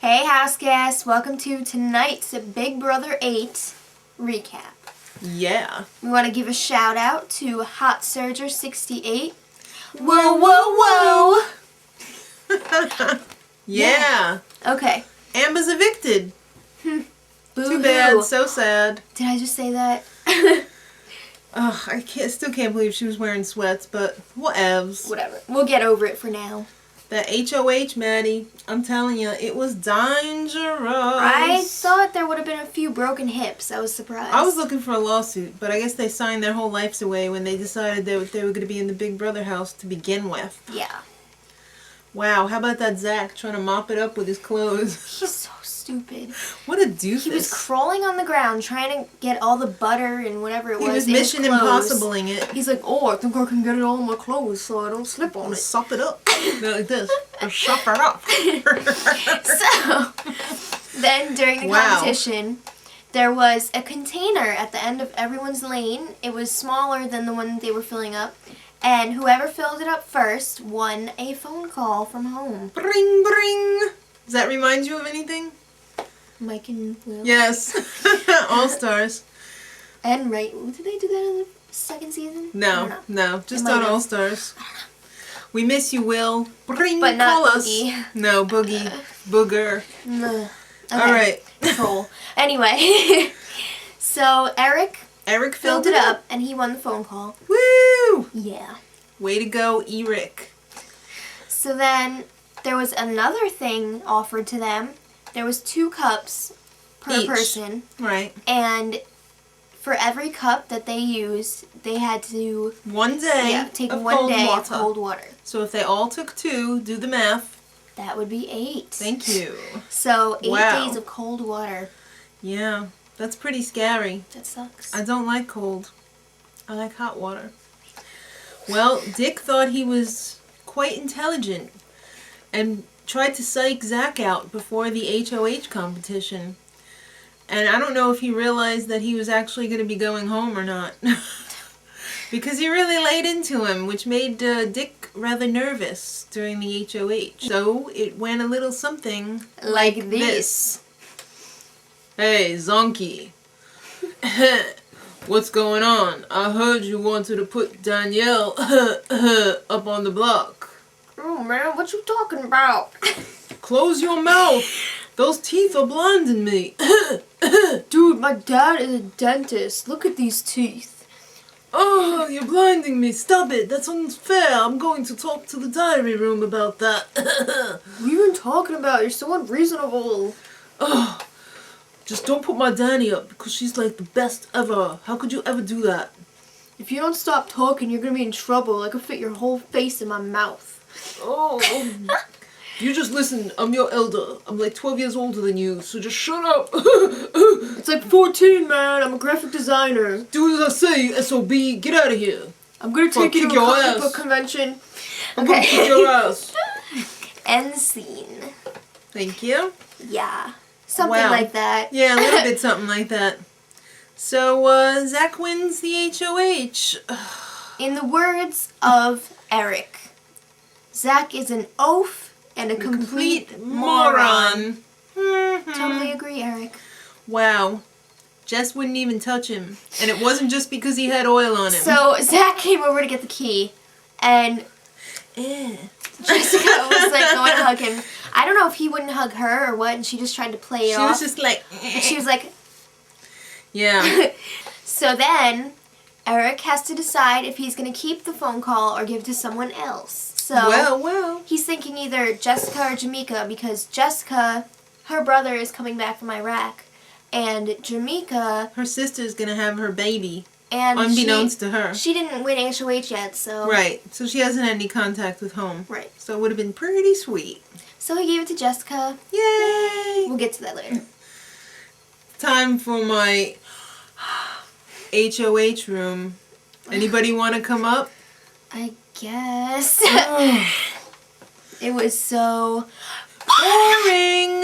Hey house guests, welcome to tonight's Big Brother 8 recap. Yeah. We want to give a shout out to Hot Surger 68. Whoa, whoa, whoa! Yeah. Okay. Amber's evicted. Boo-hoo. Too bad, so sad. Did I just say that? Ugh, still can't believe she was wearing sweats, but whatevs. Whatever. We'll get over it for now. That HOH, Maddie, I'm telling you, it was dangerous. I thought there would have been a few broken hips. I was surprised. I was looking for a lawsuit, but I guess they signed their whole lives away when they decided they were going to be in the Big Brother house to begin with. Yeah. Wow, how about that Zach trying to mop it up with his clothes? He's so stupid. What a doofus. He was crawling on the ground trying to get all the butter and whatever it was. He was in Mission his clothes. Impossibling it. He's like, oh, I think I can get it all in my clothes so I don't slip on it. Sop it up. Like this. Just sop it up. So, then during the competition, there was a container at the end of everyone's lane. It was smaller than the one they were filling up. And whoever filled it up first won a phone call from home. Bring, bring. Does that remind you of anything? Mike and Will. Yes. All Stars. And right, did they do that in the second season? No, just on All Stars. We miss you, Will. Bring, but not call us. Boogie. No, Boogie. Booger. Okay. All right. Troll. Anyway, so Eric filled it up and he won the phone call. Woo! Yeah. Way to go, Eric. So then there was another thing offered to them. There was 2 cups per person. Right. And for every cup that they used, they had to take one day of cold water. So if they all took 2, do the math. That would be 8. Thank you. So 8 days of cold water. Yeah, that's pretty scary. That sucks. I don't like cold. I like hot water. Well, Dick thought he was quite intelligent and tried to psych Zach out before the HOH competition. And I don't know if he realized that he was actually going to be going home or not. Because he really laid into him, which made Dick rather nervous during the HOH. So it went a little something like this. Hey, Zonky. What's going on? I heard you wanted to put Danielle up on the block. Oh man, what you talking about? Close your mouth. Those teeth are blinding me. Dude, my dad is a dentist. Look at these teeth. Oh, you're blinding me. Stop it. That's unfair. I'm going to talk to the diary room about that. What are you even talking about? You're so unreasonable. Oh, just don't put my Danny up because she's like the best ever. How could you ever do that? If you don't stop talking, you're going to be in trouble. I could fit your whole face in my mouth. Oh, you just listen. I'm your elder. I'm like 12 years older than you, so just shut up. It's like 14, man. I'm a graphic designer. Do as I say, SOB. Get out of here. I'm going to take you to a comic book convention. I'm going to kick your ass. End scene. Thank you. Yeah. Something like that. Yeah, a little bit something like that. So, Zach wins the HOH. In the words of Eric, Zach is an oaf and a complete moron. Totally agree, Eric. Wow. Jess wouldn't even touch him. And it wasn't just because he had oil on him. So, Zach came over to get the key, and Jessica was like going to hug him. I don't know if he wouldn't hug her or what, and she just tried to play it off. She was just like... She was like... Yeah. So then, Eric has to decide if he's going to keep the phone call or give it to someone else. So, well. He's thinking either Jessica or Jameka, because Jessica, her brother is coming back from Iraq, and Jameka... Her sister's going to have her baby, and unbeknownst to her. She didn't win HOH yet, so... Right, so she hasn't had any contact with home. Right. So it would have been pretty sweet. So he gave it to Jessica. Yay! We'll get to that later. Time for my HOH room. Anybody want to come up? I guess. Oh. It was so boring.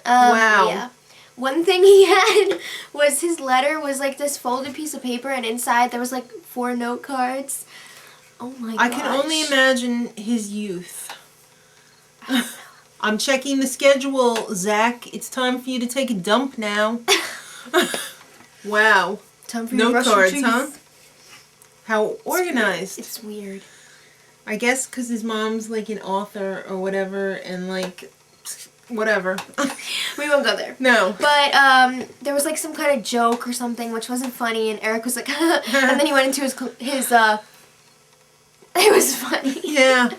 Wow. Yeah. One thing he had was his letter was like this folded piece of paper, and inside there was like 4 note cards. Oh my gosh. I can only imagine his youth. I'm checking the schedule, Zach. It's time for you to take a dump now. Wow. Time for you to Note brush your cards, teeth. huh? How organized. It's weird. I guess because his mom's like an author or whatever, and like, whatever. We won't go there. No. But there was like some kind of joke or something which wasn't funny, and Eric was like, and then he went into his it was funny. Yeah.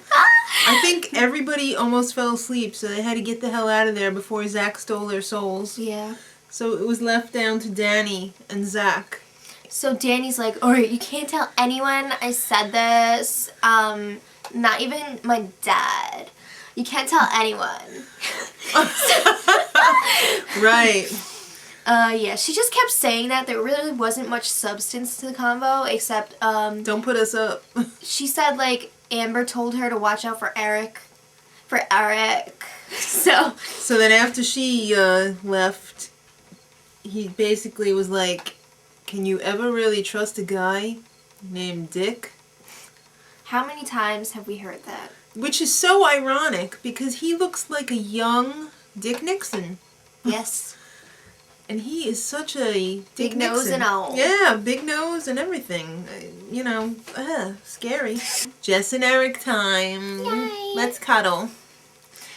I think everybody almost fell asleep, so they had to get the hell out of there before Zach stole their souls. Yeah. So it was left down to Danny and Zach. So Danny's like, alright, you can't tell anyone I said this. Not even my dad. You can't tell anyone. Right. Yeah, she just kept saying that. There really wasn't much substance to the convo, except, Don't put us up. she said, like, Amber told her to watch out for Eric. For Eric. So then after she left, he basically was like, can you ever really trust a guy named Dick? how many times have we heard that? Which is so ironic because he looks like a young Dick Nixon. Yes. And he is such a Big nose Nixon. and all. Yeah, big nose and everything. You know, scary. Jess and Eric time. Yay. Let's cuddle.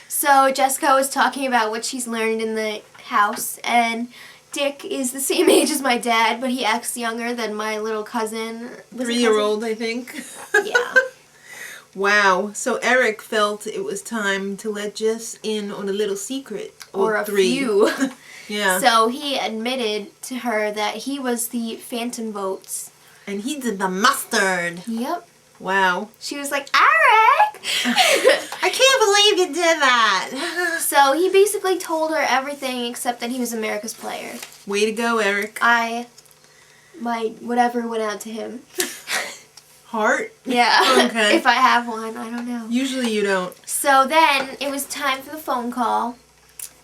So Jessica was talking about what she's learned in the house, and Dick is the same age as my dad, but he acts younger than my little cousin. Was it 3-year-old, I think. cousin? Yeah. Wow. So Eric felt it was time to let Jess in on a little secret. Or a 3. few. Yeah. So he admitted to her that he was the phantom votes. And he did the mustard. Yep. Wow. She was like, Eric! I can't believe you did that. So he basically told her everything except that he was America's player. Way to go, Eric. My whatever went out to him. Heart? Yeah. Okay. If I have one, I don't know. Usually you don't. So then it was time for the phone call.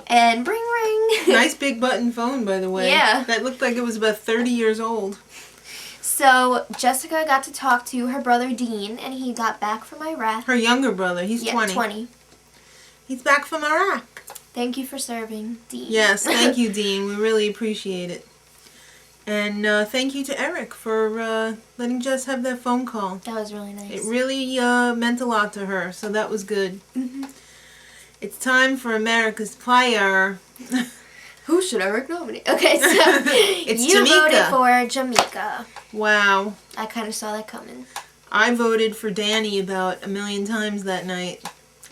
And ring ring. Nice big button phone, by the way. Yeah. That looked like it was about 30 years old. So Jessica got to talk to her brother Dean, and he got back from Iraq. Her younger brother. He's 20. 20. He's back from Iraq. Thank you for serving, Dean. Yes, thank you, Dean. We really appreciate it. And thank you to Eric for letting Jess have that phone call. That was really nice. It really meant a lot to her, so that was good. Mm-hmm. It's time for America's Player. Who should Eric nominate? Okay, so It's you Jameka. voted for Jameka. Wow. I kind of saw that coming. I voted for Danny about 1 million times that night.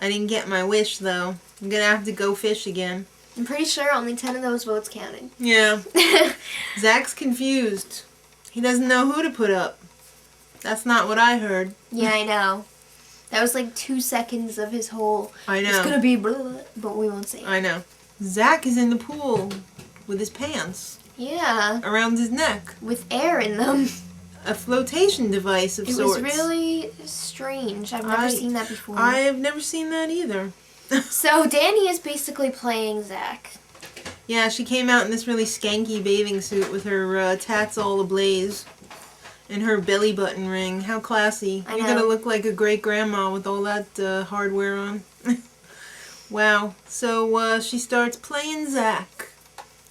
I didn't get my wish, though. I'm gonna have to go fish again. I'm pretty sure only 10 of those votes counted. Yeah. Zach's confused. He doesn't know who to put up. That's not what I heard. Yeah, I know. That was like 2 seconds of his whole, I know. it's gonna be blah, blah, but we won't say it. I know. Zach is in the pool with his pants Yeah, around his neck. with air in them. A flotation device of It sorts. was really strange. I've never seen that before. I have never seen that either. So Danny is basically playing Zach. Yeah, she came out in this really skanky bathing suit with her tats all ablaze. And her belly button ring. How classy. I You're know. going to look like a great grandma with all that hardware on. Wow. So she starts playing Zach.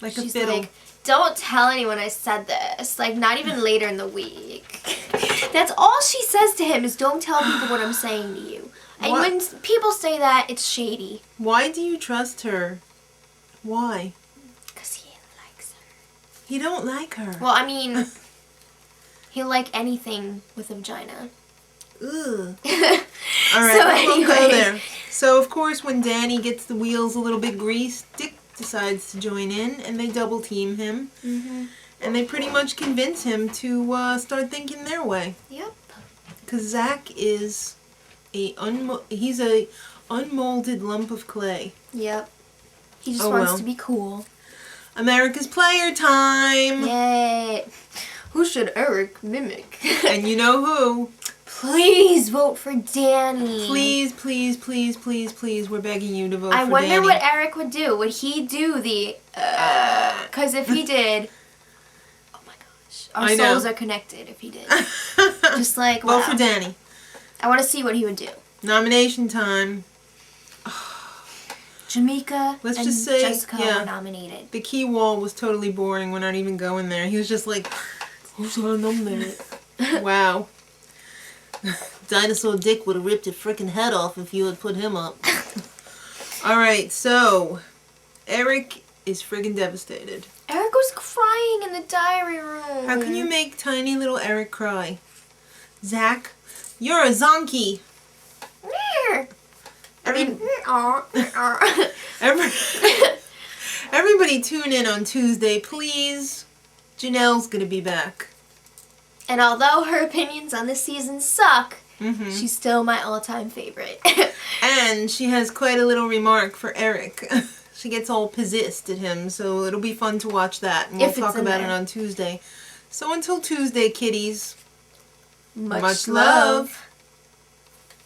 Like She's a fiddle. like, don't tell anyone I said this. Like, not even later in the week. That's all she says to him is don't tell people what I'm saying to you. And What? when people say that, it's shady. Why do you trust her? Why? Because he likes her. He don't like her. Well, I mean, he'll like anything with a vagina. Ugh. Alright, So we won't go anyway. there. So, of course, when Danny gets the wheels a little bit greased, Dick decides to join in, and they double team him. Mm-hmm. And they pretty much convince him to start thinking their way. Yep. Because Zach is he's a unmolded lump of clay. Yep. He just Oh, wants well. to be cool. America's Player time! Yay. Who should Eric mimic? And you know who? Please vote for Danny. Please, please, please, please, please, we're begging you to vote I for wonder Danny. what Eric would do. Would he do the because if he did, oh my gosh, our I know. souls are connected if he did. Just like, Vote wow. for Danny. I want to see what he would do. Nomination time. Jameka Let's and just say, Jessica yeah, were nominated. the key wall was totally boring. We're not even going there. He was just like, who's gonna nominate? Wow. Dinosaur Dick would have ripped your freaking head off if you had put him up. Alright, so Eric is friggin' devastated. Eric was crying in the diary room. How can you make tiny little Eric cry? Zach, you're a zonkey. Everybody tune in on Tuesday, please. Janelle's gonna be back. And although her opinions on this season suck, she's still my all-time favorite. And she has quite a little remark for Eric. She gets all pissed at him, so it'll be fun to watch that. And we'll talk about it on Tuesday. So until Tuesday, kiddies. Much love.